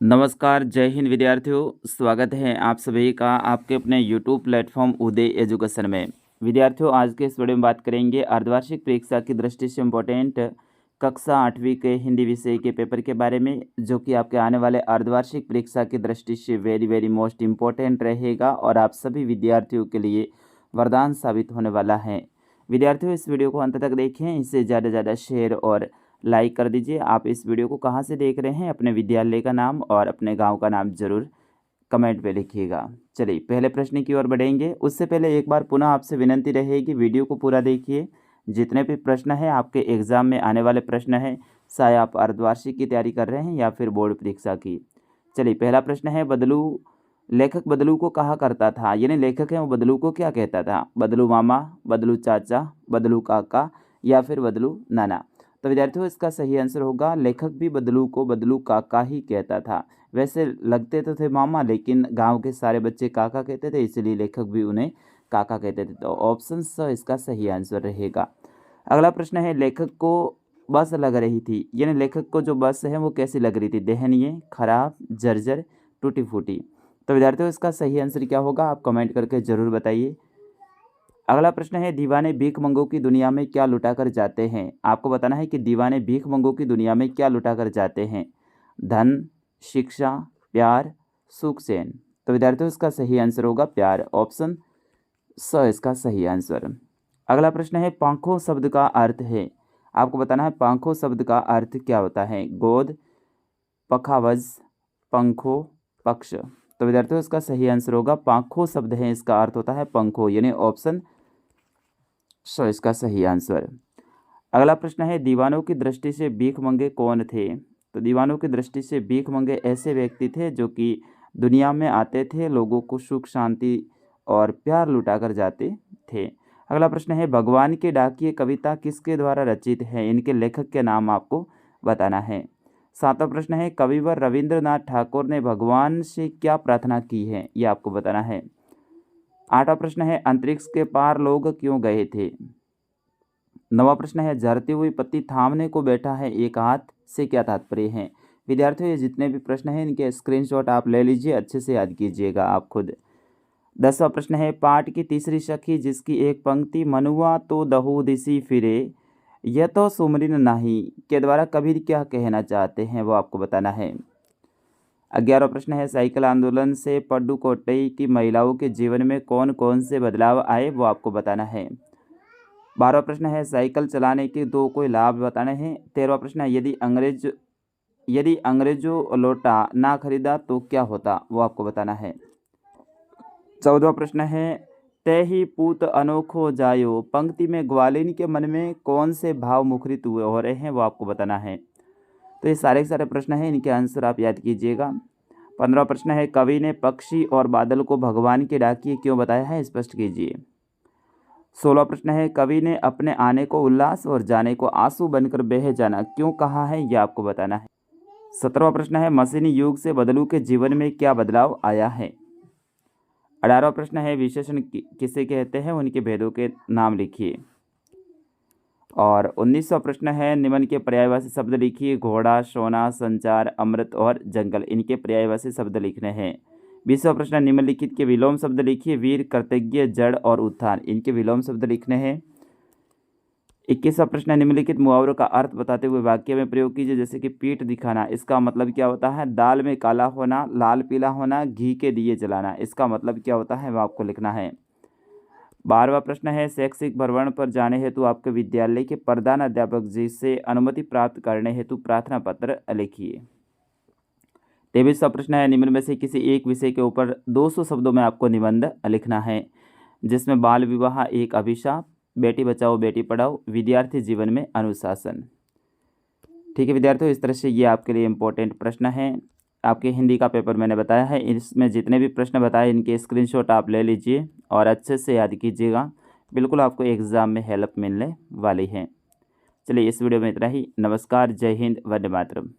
नमस्कार, जय हिंद विद्यार्थियों। स्वागत है आप सभी का आपके अपने यूट्यूब प्लेटफॉर्म उदय एजुकेशन में। विद्यार्थियों, आज के इस वीडियो में बात करेंगे अर्धवार्षिक परीक्षा की दृष्टि से इम्पोर्टेंट कक्षा 8वीं के हिंदी विषय के पेपर के बारे में, जो कि आपके आने वाले अर्धवार्षिक परीक्षा की दृष्टि से वेरी मोस्ट इम्पोर्टेंट रहेगा और आप सभी विद्यार्थियों के लिए वरदान साबित होने वाला है। विद्यार्थियों, इस वीडियो को अंत तक देखें, इसे ज़्यादा से ज़्यादा शेयर और लाइक कर दीजिए। आप इस वीडियो को कहाँ से देख रहे हैं, अपने विद्यालय का नाम और अपने गांव का नाम जरूर कमेंट पे लिखिएगा। चलिए पहले प्रश्न की ओर बढ़ेंगे। उससे पहले एक बार पुनः आपसे विनंती रहेगी, वीडियो को पूरा देखिए। जितने भी प्रश्न हैं आपके एग्ज़ाम में आने वाले प्रश्न हैं, चाहे आप अर्धवार्षिक की तैयारी कर रहे हैं या फिर बोर्ड परीक्षा की। चलिए पहला प्रश्न है, बदलू लेखक बदलू को कहा करता था, यानी लेखक है वो बदलू को क्या कहता था? बदलू मामा, बदलू चाचा, बदलू काका या फिर बदलू नाना। तो विद्यार्थियों, इसका सही आंसर होगा लेखक भी बदलू को बदलू काका ही कहता था। वैसे लगते तो थे मामा, लेकिन गांव के सारे बच्चे काका कहते थे, इसलिए लेखक भी उन्हें काका कहते थे। तो ऑप्शन स इसका सही आंसर रहेगा। अगला प्रश्न है, लेखक को बस लग रही थी, यानी लेखक को जो बस है वो कैसी लग रही थी? दयनीय, खराब, जर्जर, टूटी फूटी। तो विद्यार्थियों, इसका सही आंसर क्या होगा, आप कमेंट करके ज़रूर बताइए। अगला प्रश्न है, दीवाने भीख मंगों की दुनिया में क्या लुटा कर जाते हैं? आपको बताना है कि दीवाने भीख मंगों की दुनिया में क्या लुटा कर जाते हैं? धन, शिक्षा, प्यार, सुख चैन। तो विद्यार्थियों, इसका सही आंसर होगा प्यार। ऑप्शन स इसका सही आंसर। अगला प्रश्न है, पंखों शब्द का अर्थ है। आपको बताना है पंखों शब्द का अर्थ क्या होता है? गोद, पखावज, पंखों, पक्ष। तो विद्यार्थियों, इसका सही आंसर होगा पंखों शब्द है, इसका अर्थ होता है पंखों, यानी ऑप्शन सो इसका सही आंसर। अगला प्रश्न है, दीवानों की दृष्टि से भीख मंगे कौन थे? तो दीवानों की दृष्टि से भीख मंगे ऐसे व्यक्ति थे जो कि दुनिया में आते थे, लोगों को सुख शांति और प्यार लुटा कर जाते थे। अगला प्रश्न है, भगवान की डाकिए कविता किसके द्वारा रचित है? इनके लेखक के नाम आपको बताना है। सातवां प्रश्न है, कविवर रविंद्रनाथ ठाकुर ने भगवान से क्या प्रार्थना की है? ये आपको बताना है। आठवां प्रश्न है, अंतरिक्ष के पार लोग क्यों गए थे? नवा प्रश्न है, झरती हुई पत्ती थामने को बैठा है एक हाथ, से क्या तात्पर्य है? विद्यार्थियों, ये जितने भी प्रश्न हैं इनके स्क्रीनशॉट आप ले लीजिए, अच्छे से याद कीजिएगा आप खुद। 10वां प्रश्न है, पाठ की तीसरी सखी जिसकी एक पंक्ति मनुआ तो दहु दिसी फिरे यह तो सुमरिन नहीं के द्वारा कबीर क्या कहना चाहते हैं, वो आपको बताना है। 11वां प्रश्न है, साइकिल आंदोलन से पडुकोट्टई की महिलाओं के जीवन में कौन कौन से बदलाव आए, वो आपको बताना है। 12वां प्रश्न है, साइकिल चलाने के दो कोई लाभ बताने हैं। 13वां प्रश्न है, यदि अंग्रेजों लोटा ना खरीदा तो क्या होता, वो आपको बताना है। 14वां प्रश्न है, तय ही पूत अनोखो जायो पंक्ति में ग्वालिन के मन में कौन से भाव मुखरित हुए हो रहे हैं, वो आपको बताना है। तो ये सारे के सारे प्रश्न हैं, इनके आंसर आप याद कीजिएगा। 15वां प्रश्न है, कवि ने पक्षी और बादल को भगवान के डाकिए क्यों बताया है, स्पष्ट कीजिए। 16वां प्रश्न है, कवि ने अपने आने को उल्लास और जाने को आंसू बनकर बह जाना क्यों कहा है, यह आपको बताना है। 17वां प्रश्न है, मशीनी युग से बदलू के जीवन में क्या बदलाव आया है। 18वां प्रश्न है, विशेषण किसे कहते हैं, उनके भेदों के नाम लिखिए। और 19वां प्रश्न है, निम्न के पर्यायवाची शब्द लिखिए। घोड़ा, सोना, संचार, अमृत और जंगल, इनके पर्यायवाची शब्द लिखने हैं। 20वां प्रश्न, निम्नलिखित के विलोम शब्द लिखिए। वीर, कृतज्ञ, जड़ और उत्थान, इनके विलोम शब्द लिखने हैं। 21वां प्रश्न, निम्नलिखित मुहावरों का अर्थ बताते हुए वाक्य में प्रयोग कीजिए। जैसे कि पीठ दिखाना, इसका मतलब क्या होता है? दाल में काला होना, लाल पीला होना, घी के दिए जलाना, इसका मतलब क्या होता है, वह आपको लिखना है। 12वां प्रश्न है, शैक्षिक भ्रमण पर जाने हेतु आपके विद्यालय के प्रधान अध्यापक जी से अनुमति प्राप्त करने हेतु प्रार्थना पत्र लिखिए। 23वां प्रश्न है, निम्न में से किसी एक विषय के ऊपर 200 शब्दों में आपको निबंध लिखना है, जिसमें बाल विवाह एक अभिशाप, बेटी बचाओ बेटी पढ़ाओ, विद्यार्थी जीवन में अनुशासन। ठीक है विद्यार्थियों, इस तरह से ये आपके लिए इम्पोर्टेंट प्रश्न हैं। आपके हिंदी का पेपर मैंने बताया है, इसमें जितने भी प्रश्न बताए इनके स्क्रीनशॉट आप ले लीजिए और अच्छे से याद कीजिएगा, बिल्कुल आपको एग्ज़ाम में हेल्प मिलने वाली है। चलिए इस वीडियो में इतना ही। नमस्कार, जय हिंद, वंदे मातरम।